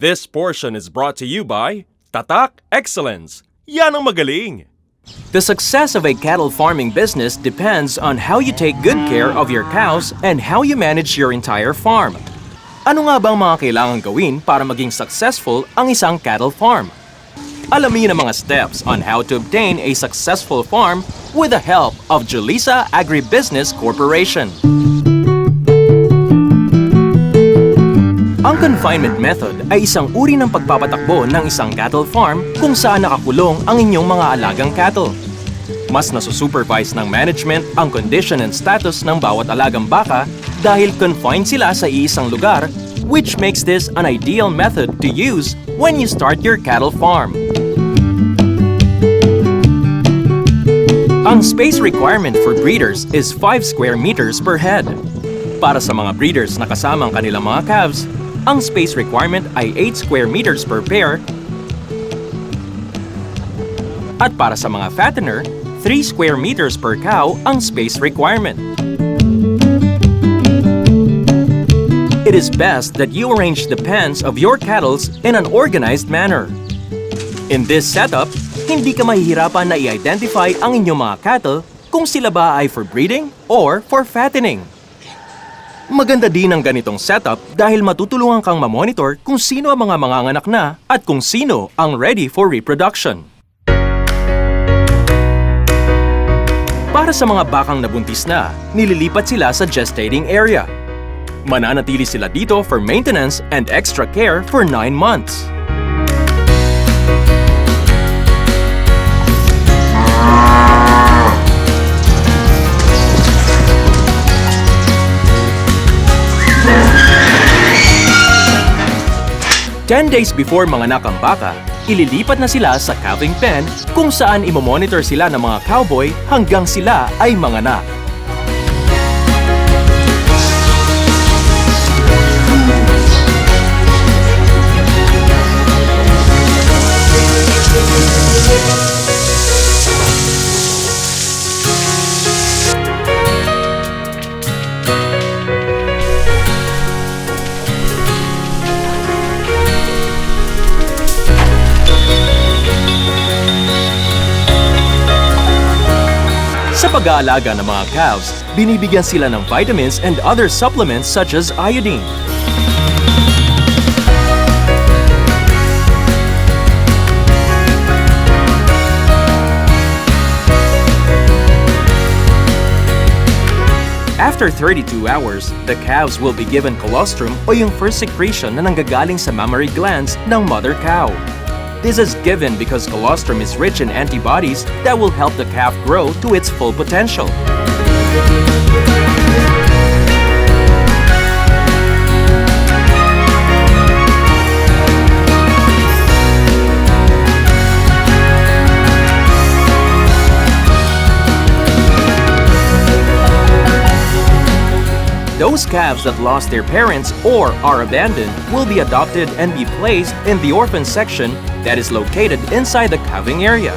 This portion is brought to you by Tatak Excellence. Yan ang magaling! The success of a cattle farming business depends on how you take good care of your cows and how you manage your entire farm. Ano nga bang mga kailangan gawin para maging successful ang isang cattle farm? Alamin ang mga steps on how to obtain a successful farm with the help of Jolisa Agribusiness Corporation. Ang confinement method ay isang uri ng pagpapatakbo ng isang cattle farm kung saan nakakulong ang inyong mga alagang cattle. Mas nasusupervise ng management ang condition and status ng bawat alagang baka dahil confined sila sa iisang lugar, which makes this an ideal method to use when you start your cattle farm. Ang space requirement for breeders is 5 square meters per head. Para sa mga breeders na kasama ang kanilang mga calves, ang space requirement ay 8 square meters per pair. At para sa mga fattener, 3 square meters per cow ang space requirement. It is best that you arrange the pens of your cattle in an organized manner. In this setup, hindi ka mahihirapan na i-identify ang inyong mga cattle kung sila ba ay for breeding or for fattening. Maganda din ang ganitong setup dahil matutulungan kang mamonitor kung sino ang mga manganganak na at kung sino ang ready for reproduction. Para sa mga bakang nabuntis na, nililipat sila sa gestating area. Mananatili sila dito for maintenance and extra care for 9 months. Ten days before manganak ang baka, ililipat na sila sa calving pen kung saan imomonitor sila ng mga cowboy hanggang sila ay manganak. Sa pag-aalaga ng mga calves, binibigyan sila ng vitamins and other supplements such as iodine. After 32 hours, the calves will be given colostrum o yung first secretion na nanggagaling sa mammary glands ng mother cow. This is given because colostrum is rich in antibodies that will help the calf grow to its full potential. Those calves that lost their parents or are abandoned will be adopted and be placed in the orphan section that is located inside the calving area.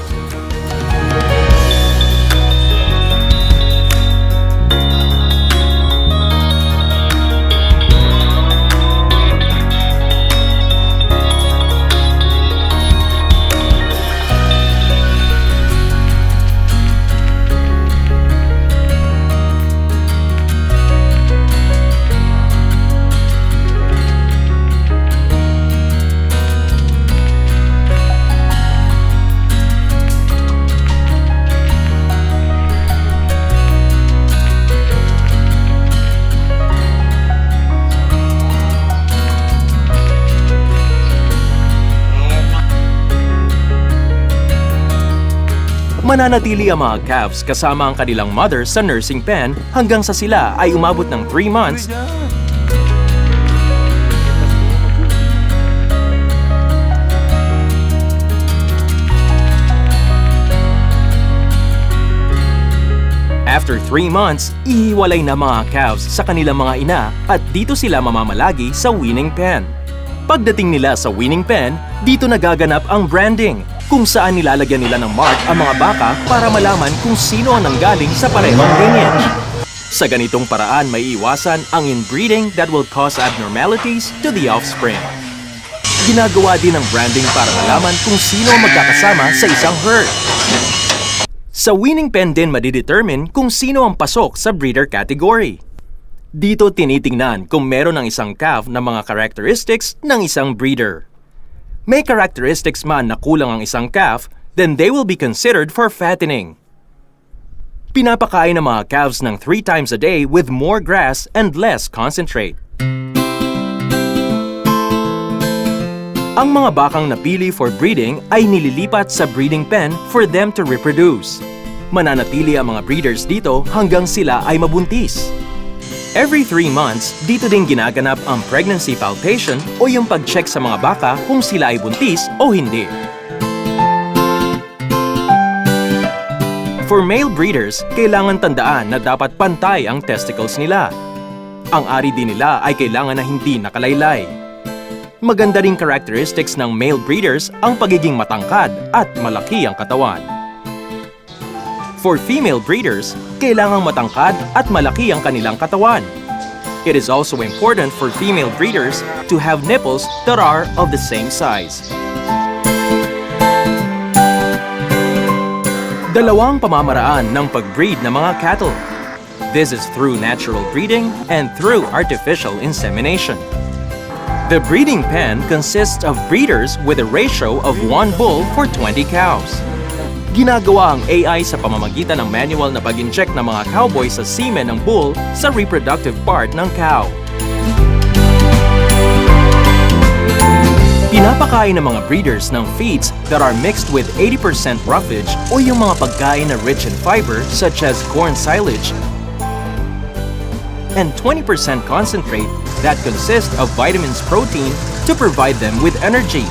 Mananatili ang mga calves kasama ang kanilang mother sa nursing pen hanggang sa sila ay umabot ng 3 months. After 3 months, ihiwalay na mga calves sa kanilang mga ina at dito sila mamamalagi sa weaning pen. Pagdating nila sa weaning pen, dito nagaganap ang branding, kung saan nilalagyan nila ng mark ang mga baka para malaman kung sino ang nanggaling sa parehong lineage. Sa ganitong paraan, may iwasan ang inbreeding that will cause abnormalities to the offspring. Ginagawa din ang branding para malaman kung sino ang magkakasama sa isang herd. Sa weaning pen din madidetermine kung sino ang pasok sa breeder category. Dito tinitingnan kung meron ng isang calf na mga characteristics ng isang breeder. May characteristics man na kulang ang isang calf, then they will be considered for fattening. Pinapakain ng mga calves ng 3 times a day with more grass and less concentrate. Ang mga bakang napili for breeding ay nililipat sa breeding pen for them to reproduce. Mananatili ang mga breeders dito hanggang sila ay mabuntis. Every 3 months, dito din ginaganap ang pregnancy palpation o yung pag-check sa mga baka kung sila ay buntis o hindi. For male breeders, kailangan tandaan na dapat pantay ang testicles nila. Ang ari din nila ay kailangan na hindi nakalaylay. Maganda ring characteristics ng male breeders ang pagiging matangkad at malaki ang katawan. For female breeders, kailangang matangkad at malaki ang kanilang katawan. It is also important for female breeders to have nipples that are of the same size. Dalawang pamamaraan ng pag-breed ng mga cattle. This is through natural breeding and through artificial insemination. The breeding pen consists of breeders with a ratio of 1 bull for 20 cows. Ginagawa ang AI sa pamamagitan ng manual na pag-inject ng mga cowboy sa semen ng bull sa reproductive part ng cow. Pinapakain ng mga breeders ng feeds that are mixed with 80% roughage o yung mga pagkain na rich in fiber such as corn silage and 20% concentrate that consist of vitamins protein to provide them with energy.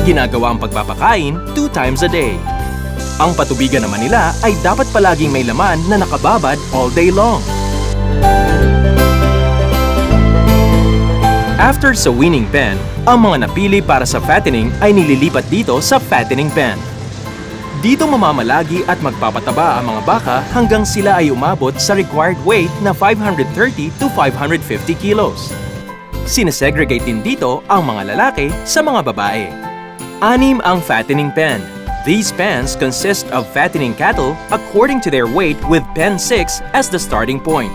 Ginagawa ang pagpapakain 2 times a day. Ang patubigan naman nila ay dapat palaging may laman na nakababad all day long. After sa weaning pen, ang mga napili para sa fattening ay nililipat dito sa fattening pen. Dito mamamalagi at magpapataba ang mga baka hanggang sila ay umabot sa required weight na 530 to 550 kilos. Sinesegregate din dito ang mga lalaki sa mga babae. 6 ang fattening pen. These pens consist of fattening cattle according to their weight with pen 6 as the starting point.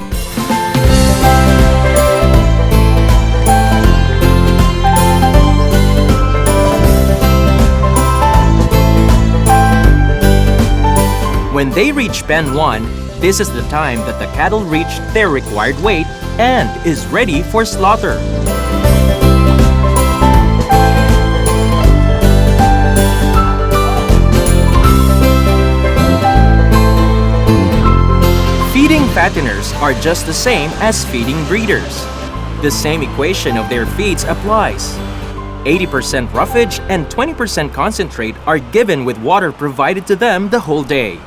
When they reach pen 1, this is the time that the cattle reach their required weight and is ready for slaughter. Feeding fatteners are just the same as feeding breeders. The same equation of their feeds applies. 80% roughage and 20% concentrate are given with water provided to them the whole day.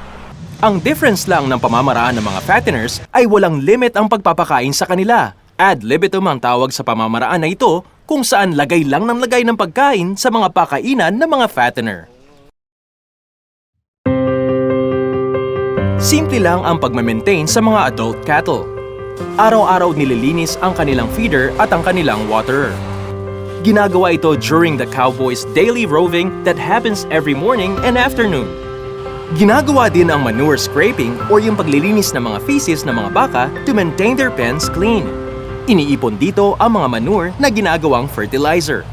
Ang difference lang ng pamamaraan ng mga fatteners ay walang limit ang pagpapakain sa kanila. Ad libitum ang tawag sa pamamaraan na ito kung saan lagay lang ng lagay ng pagkain sa mga pakainan ng mga fattener. Simple lang ang pagmamaintain sa mga adult cattle. Araw-araw nililinis ang kanilang feeder at ang kanilang waterer. Ginagawa ito during the cowboys' daily roving that happens every morning and afternoon. Ginagawa din ang manure scraping o yung paglilinis ng mga feces ng mga baka to maintain their pens clean. Iniipon dito ang mga manure na ginagawang fertilizer.